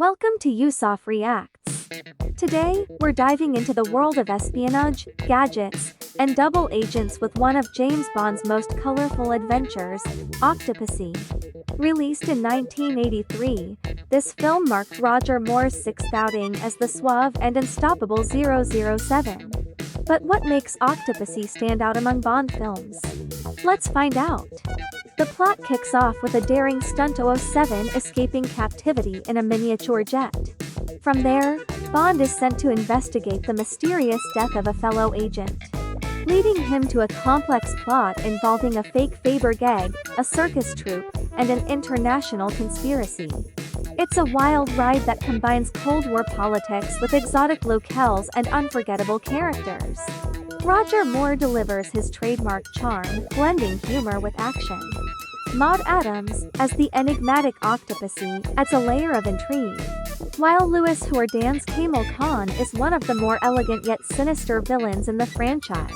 Welcome to Yusuf Reacts. Today, we're diving into the world of espionage, gadgets, and double agents with one of James Bond's most colorful adventures, Octopussy. Released in 1983, this film marked Roger Moore's sixth outing as the suave and unstoppable 007. But what makes Octopussy stand out among Bond films? Let's find out. The plot kicks off with a daring stunt 007 escaping captivity in a miniature jet. From there, Bond is sent to investigate the mysterious death of a fellow agent, leading him to a complex plot involving a fake Fabergé, a circus troupe, and an international conspiracy. It's a wild ride that combines Cold War politics with exotic locales and unforgettable characters. Roger Moore delivers his trademark charm, blending humor with action. Maud Adams, as the enigmatic Octopussy, adds a layer of intrigue, while Louis Jourdan's Kamel Khan is one of the more elegant yet sinister villains in the franchise.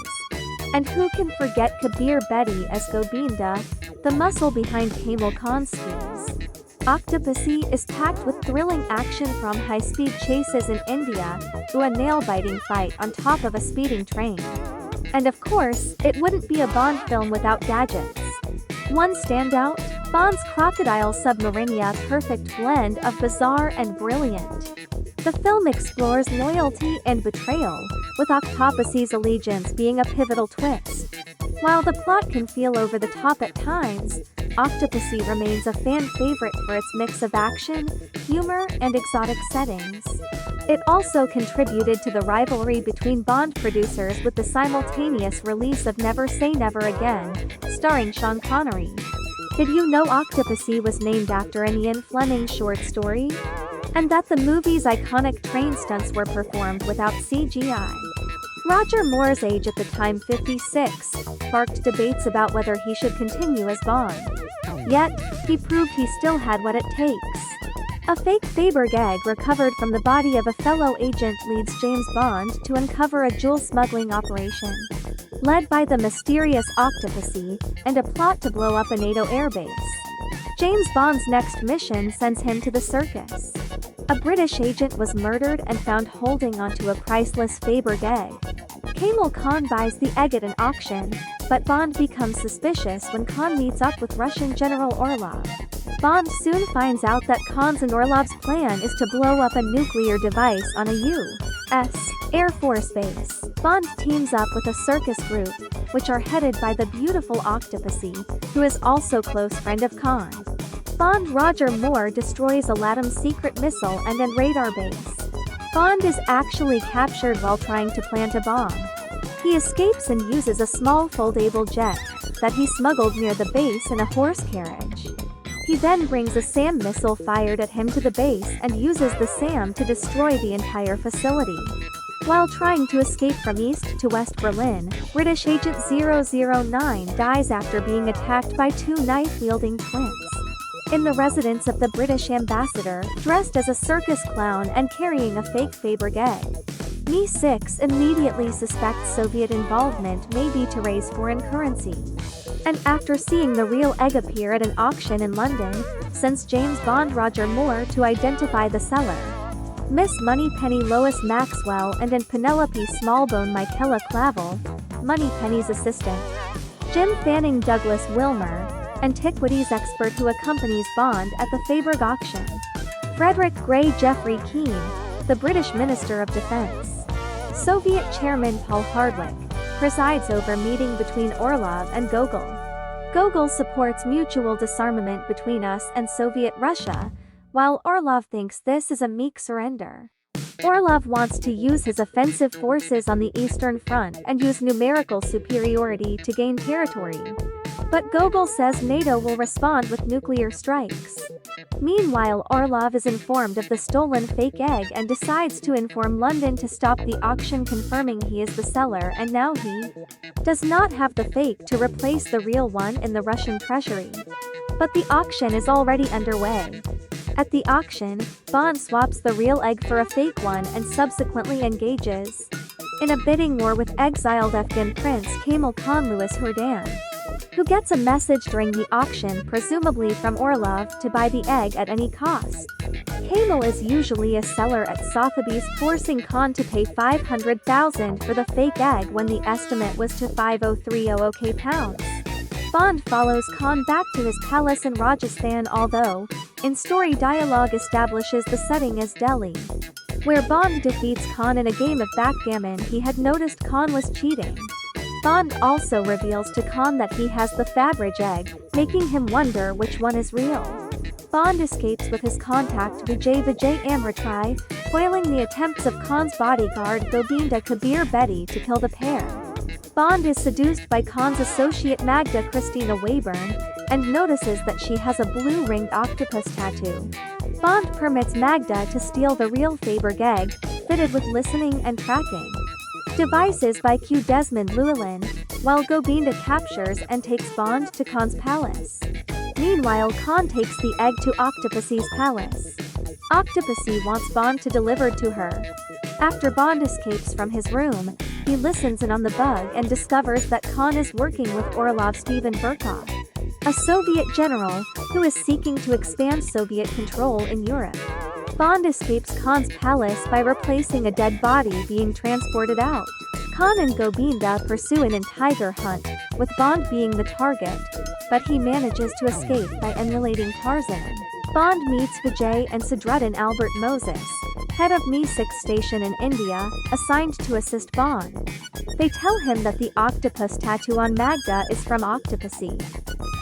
And who can forget Kabir Bedi as Gobinda, the muscle behind Kamel Khan's schemes. Octopussy is packed with thrilling action from high-speed chases in India to a nail-biting fight on top of a speeding train. And of course, it wouldn't be a Bond film without gadgets. One standout, Bond's crocodile submarine, perfect blend of bizarre and brilliant. The film explores loyalty and betrayal, with Octopussy's allegiance being a pivotal twist. While the plot can feel over the top at times, Octopussy remains a fan favorite for its mix of action, humor, and exotic settings. It also contributed to the rivalry between Bond producers with the simultaneous release of Never Say Never Again, starring Sean Connery. Did you know Octopussy was named after an Ian Fleming short story? And that the movie's iconic train stunts were performed without CGI. Roger Moore's age at the time, 56, sparked debates about whether he should continue as Bond. Yet, he proved he still had what it takes. A fake Fabergé recovered from the body of a fellow agent leads James Bond to uncover a jewel smuggling operation, led by the mysterious Octopussy, and a plot to blow up a NATO airbase. James Bond's next mission sends him to the circus. A British agent was murdered and found holding onto a priceless Fabergé. Kamel Khan buys the egg at an auction, but Bond becomes suspicious when Khan meets up with Russian General Orlov. Bond soon finds out that Khan's and Orlov's plan is to blow up a nuclear device on a U.S. Air Force base. Bond teams up with a circus group, which are headed by the beautiful Octopussy, who is also close friend of Khan. Bond Roger Moore destroys Aladdin's secret missile and an radar base. Bond is actually captured while trying to plant a bomb. He escapes and uses a small foldable jet that he smuggled near the base in a horse carriage. He then brings a SAM missile fired at him to the base and uses the SAM to destroy the entire facility. While trying to escape from East to West Berlin, British Agent 009 dies after being attacked by two knife-wielding twins in the residence of the British ambassador, dressed as a circus clown and carrying a fake Fabergé. Mi-6 immediately suspects Soviet involvement may be to raise foreign currency, and after seeing the real egg appear at an auction in London, sends James Bond Roger Moore to identify the seller. Miss Moneypenny Lois Maxwell and Penelope Smallbone Michaela Clavel, Moneypenny's assistant. Jim Fanning Douglas Wilmer, antiquities expert who accompanies Bond at the Fabergé auction. Frederick Gray Jeffrey Keane, the British Minister of Defense. Soviet Chairman Paul Hardwick, presides over meeting between Orlov and Gogol. Gogol supports mutual disarmament between us and Soviet Russia, while Orlov thinks this is a meek surrender. Orlov wants to use his offensive forces on the Eastern Front and use numerical superiority to gain territory. But Gogol says NATO will respond with nuclear strikes. Meanwhile, Orlov is informed of the stolen fake egg and decides to inform London to stop the auction, confirming he is the seller and now he does not have the fake to replace the real one in the Russian treasury. But the auction is already underway. At the auction, Bond swaps the real egg for a fake one and subsequently engages in a bidding war with exiled Afghan Prince Kamel Khan Louis Jourdan, who gets a message during the auction, presumably from Orlov, to buy the egg at any cost. Kamal is usually a seller at Sotheby's, forcing Khan to pay $500,000 for the fake egg when the estimate was to £50,300 pounds. Bond follows Khan back to his palace in Rajasthan, although in-story dialogue establishes the setting as Delhi, where Bond defeats Khan in a game of backgammon. He had noticed Khan was cheating. Bond also reveals to Khan that he has the Fabergé egg, making him wonder which one is real. Bond escapes with his contact Vijay Amritrai, foiling the attempts of Khan's bodyguard Gobinda Kabir Bedi to kill the pair. Bond is seduced by Khan's associate Magda Christina Wayburn, and notices that she has a blue ringed octopus tattoo. Bond permits Magda to steal the real Fabergé egg, fitted with listening and tracking devices by Q Desmond Llewellyn, while Gobinda captures and takes Bond to Khan's palace. Meanwhile, Khan takes the egg to Octopussy's palace. Octopussy wants Bond to deliver to her. After Bond escapes from his room, he listens in on the bug and discovers that Khan is working with Orlov Steven Burkov, a Soviet general who is seeking to expand Soviet control in Europe. Bond escapes Khan's palace by replacing a dead body being transported out. Khan and Gobinda pursue an tiger hunt, with Bond being the target, but he manages to escape by emulating Tarzan. Bond meets Vijay and Sadruddin Albert Moses, head of Mi-6 station in India, assigned to assist Bond. They tell him that the octopus tattoo on Magda is from Octopussy.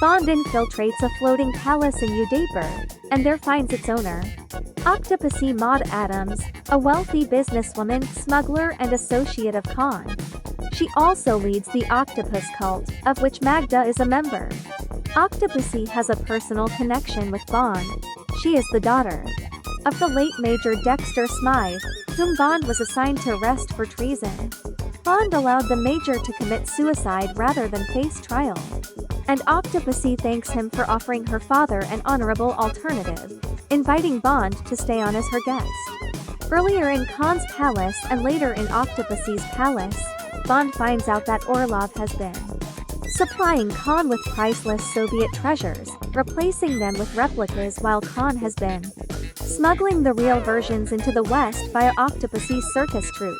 Bond infiltrates a floating palace in Udaipur, and there finds its owner, Octopussy Maud Adams, a wealthy businesswoman, smuggler and associate of Khan. She also leads the octopus cult, of which Magda is a member. Octopussy has a personal connection with Bond. She is the daughter of the late Major Dexter Smythe, whom Bond was assigned to arrest for treason. Bond allowed the Major to commit suicide rather than face trial, and Octopussy thanks him for offering her father an honorable alternative, inviting Bond to stay on as her guest. Earlier in Khan's palace and later in Octopussy's palace, Bond finds out that Orlov has been supplying Khan with priceless Soviet treasures, replacing them with replicas, while Khan has been smuggling the real versions into the West via Octopussy's circus troupe.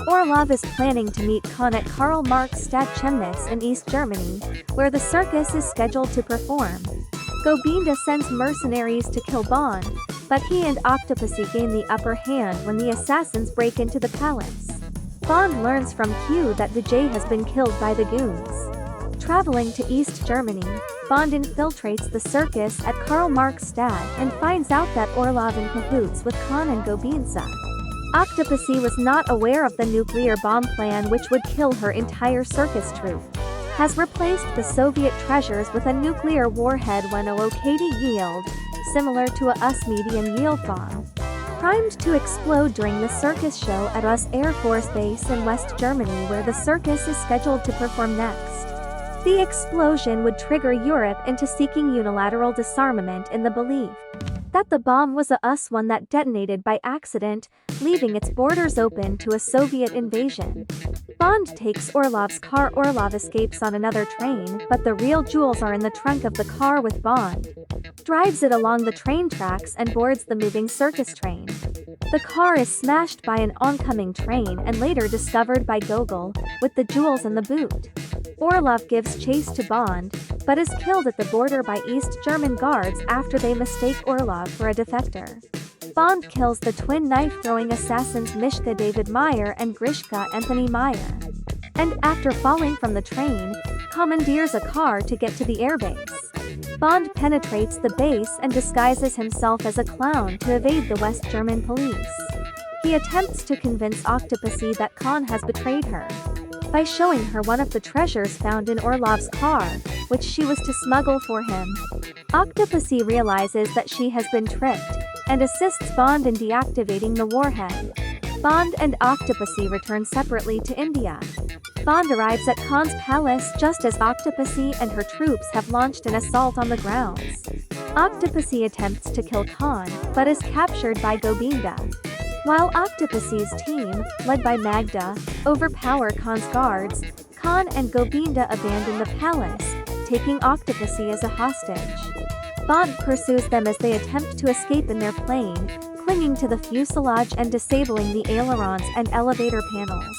Orlov is planning to meet Khan at Karl Marx Stadt Chemnitz in East Germany, where the circus is scheduled to perform. Gobinda sends mercenaries to kill Bond, but he and Octopussy gain the upper hand when the assassins break into the palace. Bond learns from Q that Vijay has been killed by the goons. Traveling to East Germany, Bond infiltrates the circus at Karl Marx Stadt and finds out that Orlov in cahoots with Khan and Gobinda. Octopussy was not aware of the nuclear bomb plan, which would kill her entire circus troupe, has replaced the Soviet treasures with a nuclear warhead when located yield, similar to a US medium yield bomb, primed to explode during the circus show at US Air Force Base in West Germany, where the circus is scheduled to perform next. The explosion would trigger Europe into seeking unilateral disarmament in the belief that the bomb was a US one that detonated by accident, leaving its borders open to a Soviet invasion. Bond takes Orlov's car. Orlov escapes on another train, but the real jewels are in the trunk of the car with Bond. Drives it along the train tracks and boards the moving circus train. The car is smashed by an oncoming train and later discovered by Gogol, with the jewels in the boot. Orlov gives chase to Bond, but is killed at the border by East German guards after they mistake Orlov for a defector. Bond kills the twin knife-throwing assassins Mishka David Meyer and Grishka Anthony Meyer, and after falling from the train, commandeers a car to get to the airbase. Bond penetrates the base and disguises himself as a clown to evade the West German police. He attempts to convince Octopussy that Khan has betrayed her by showing her one of the treasures found in Orlov's car, which she was to smuggle for him. Octopussy realizes that she has been tricked, and assists Bond in deactivating the warhead. Bond and Octopussy return separately to India. Bond arrives at Khan's palace just as Octopussy and her troops have launched an assault on the grounds. Octopussy attempts to kill Khan, but is captured by Gobinda. While Octopussy's team, led by Magda, overpower Khan's guards, Khan and Gobinda abandon the palace, taking Octopussy as a hostage. Bond pursues them as they attempt to escape in their plane, clinging to the fuselage and disabling the ailerons and elevator panels.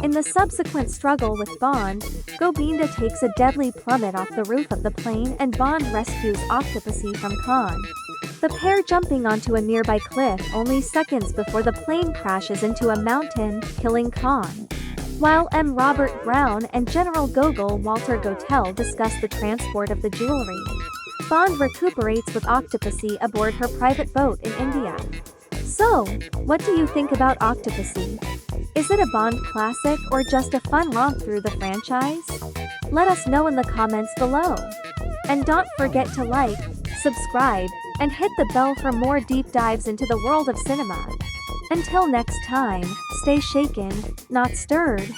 In the subsequent struggle with Bond, Gobinda takes a deadly plummet off the roof of the plane and Bond rescues Octopussy from Khan. The pair jumping onto a nearby cliff only seconds before the plane crashes into a mountain, killing Khan. While M. Robert Brown and General Gogol Walter Gotell discuss the transport of the jewelry, Bond recuperates with Octopussy aboard her private boat in India. So, what do you think about Octopussy? Is it a Bond classic or just a fun romp through the franchise? Let us know in the comments below. And don't forget to like, subscribe, and hit the bell for more deep dives into the world of cinema. Until next time, stay shaken, not stirred.